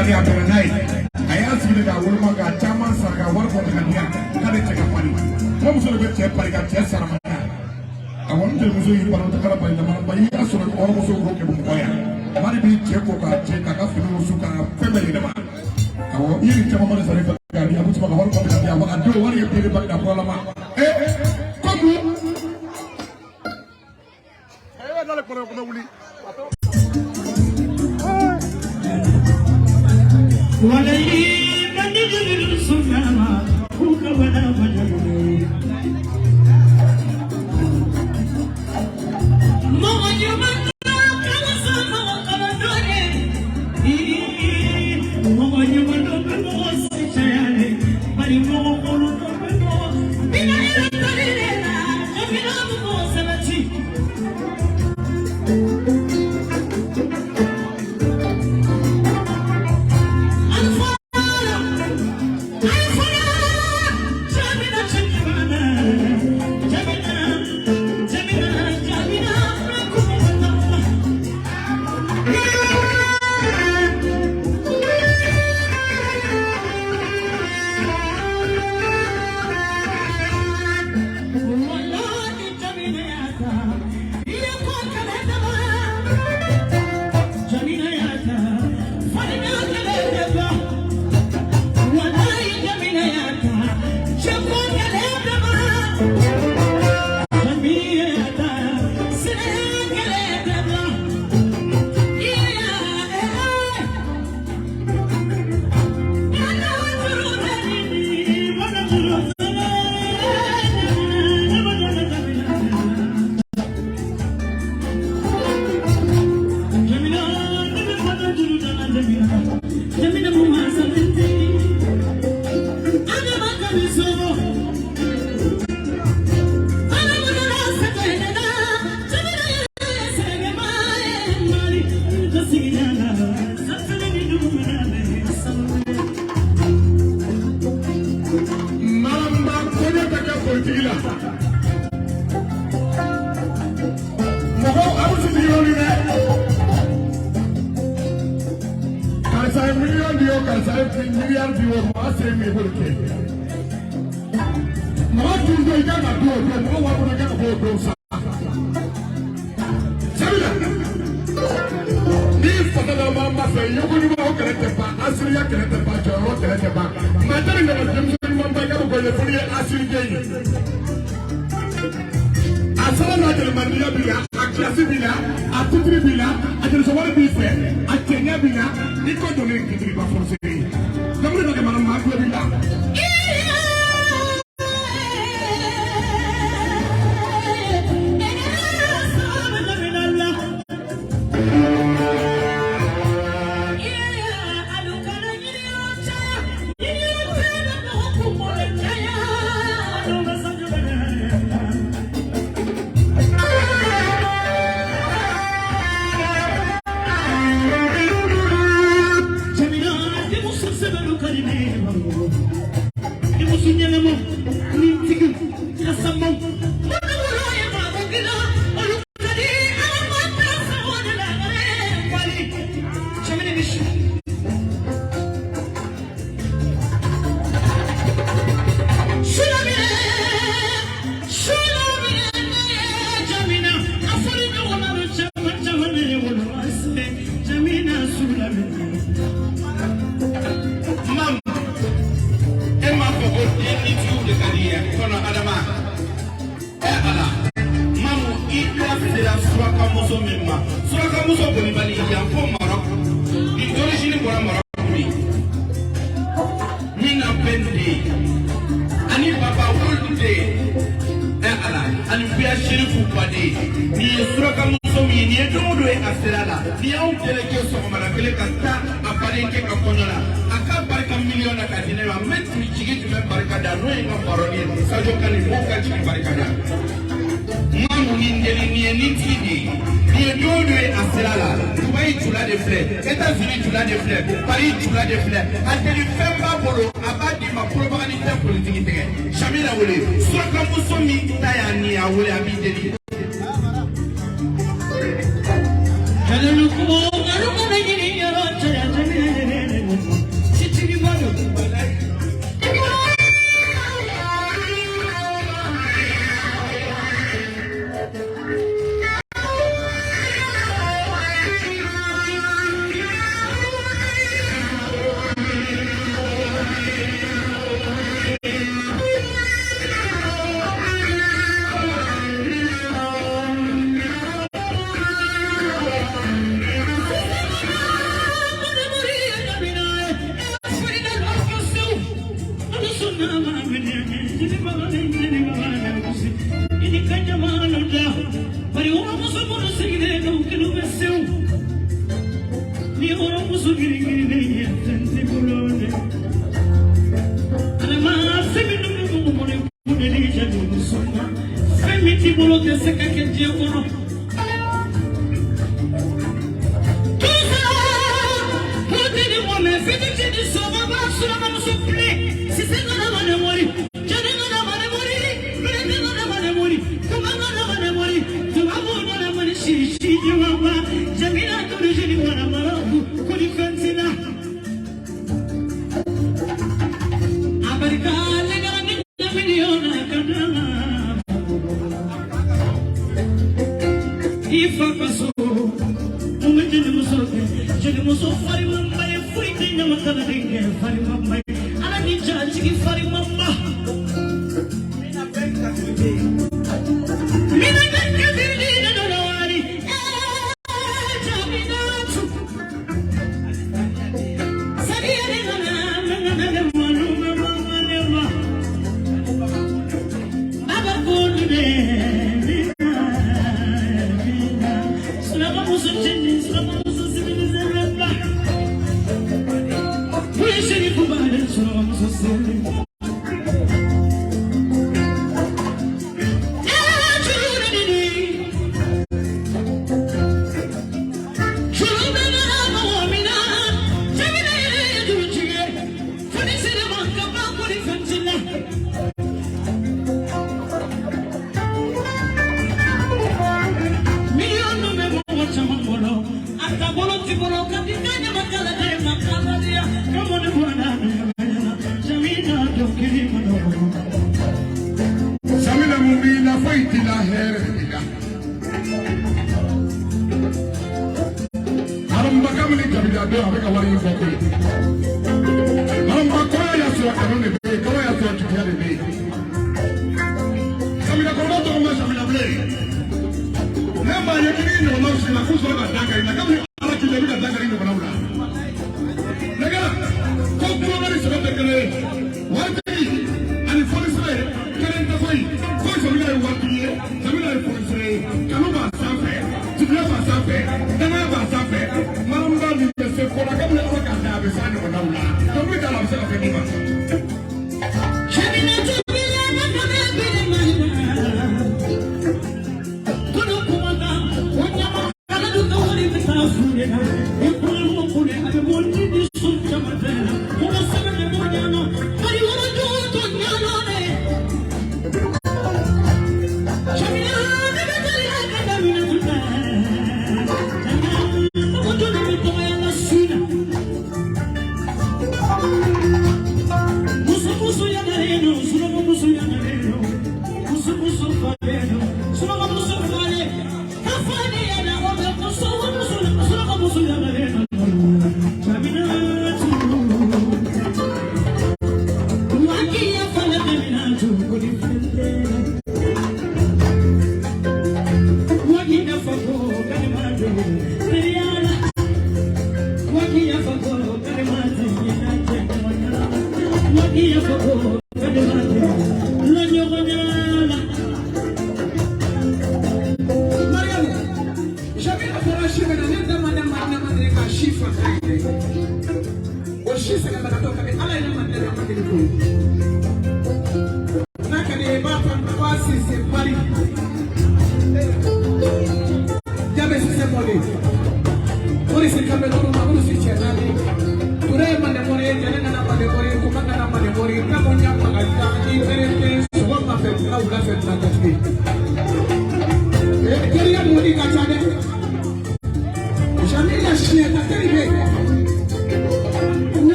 nani apere nai aya sigi da wol ma ga chama sarga war ko kania kale cheka pari mo muso be che pari ga che sarama awon te muso yi paro kala pari da ma bayi asoro ko muso ko ke bu koya mari bi che ko ka che ka ka finu muso ka femeli da ma awo yi chama ma sare ka ga ya muso ka war ko kania wa do war ye pere ba da problema komu dale por no wuli walai bandi jibril sunama uka wala wajhu mo wajhu kala sama kala dore mo wajhu mando kala sechane bari mo kolo kolo bina ila dalila jamina mo salati États-Unis, tu l'as des fleurs. Paris, tu l'as des fleurs. Ateli Femba Bolo, Abadi, ma propagande politique. Jamais la volée. Soit comme vous sommes, Tayani, à volé habiter.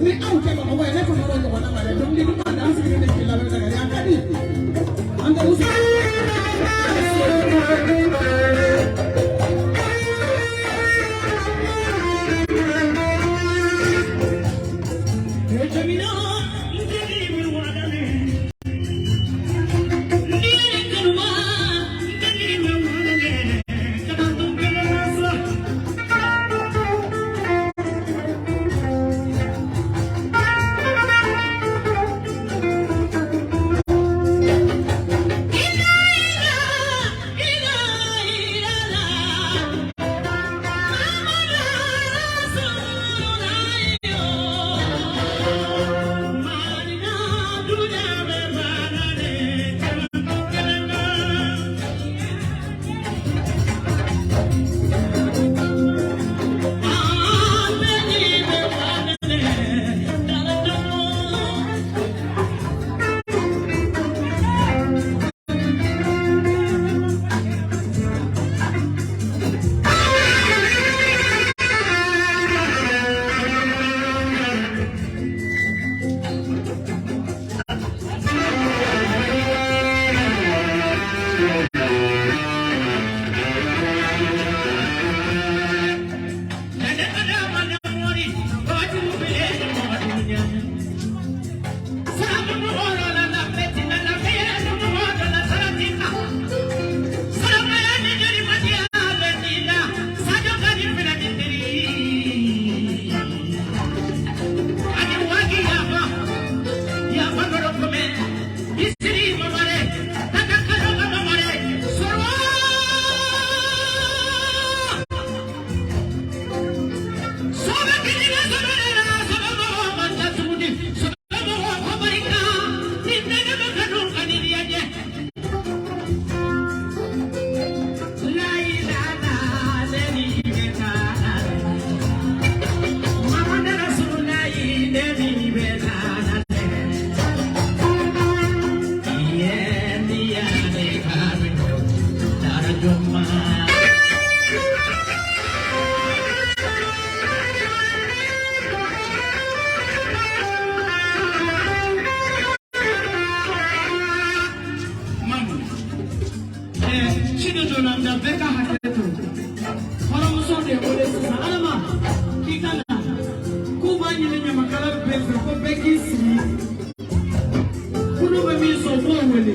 Ni au kama mwa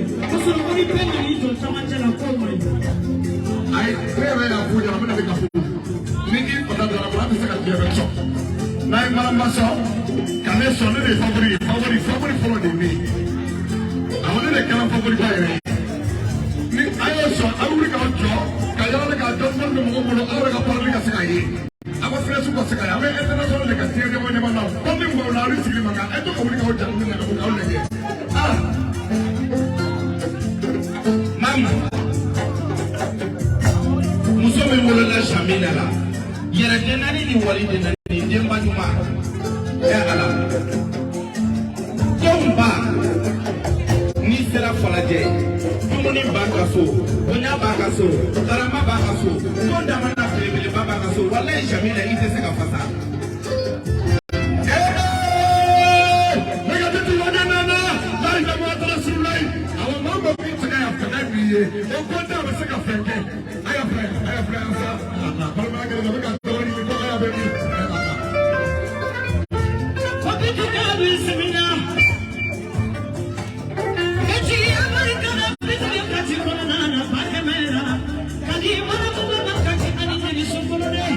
Kusuru kuni pendo ni to samacha na komo. Ai wewe ya kuja na mimi nikafu. Niki patata na mwana saka kia becho. Na mara maso kameso ni favorite follow the me. Awon le kala favorite ba ere. Ni ayo so awuri ka ojo kayala ka don mo mo ara ka parli ka saka yi. Aba fresh ko saka ya. Ame international le ka tie de wona na. Komi mo na ri sili manga. Eto ko ni ka ojo ni na ko ka ole. Ah. Mama. Musomi wolo na Shamina la. Yere denani ni wali denani demba nyuma. Ya ala. Tomba. Ni sera falaje. Tumuni bakaso. Onya bakaso. Tarama bakaso. Tonda mana febele bakaso. Wala Shamina ite se ka fasa. Nega tetu wanya nana. Lai na mwata na sulai. Awa mambo pinta kaya fada biye. Okwanda wa se ka fenge. Aya friend asa. Parma ga na ka tawani ni ko aya bebi. Wapitu kabu semina. Eji Amerika na bitu ya kati kona na pakemera. Kadi mara kuba makati ani ni sufurone.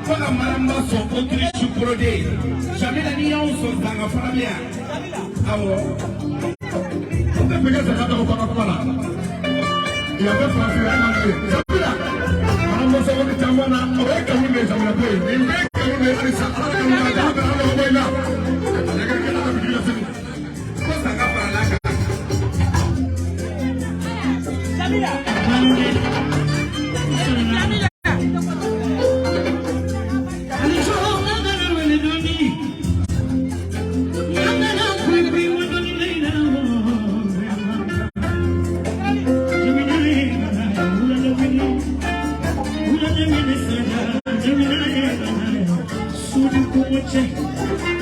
Koga maramba so Autriche prode. Shamina ni yao so zanga famia. Awo. Onde pega essa carta com a pala. E a pessoa se vai manter. Shamina. Maramba so ko chamana. Oe ka hunde Shamina boy. Nimbe ka hunde alisa. Ala ka hunde da ba ala boy na. Daga ka na bidiyo sini. Ko zanga para la. Shamina. Check.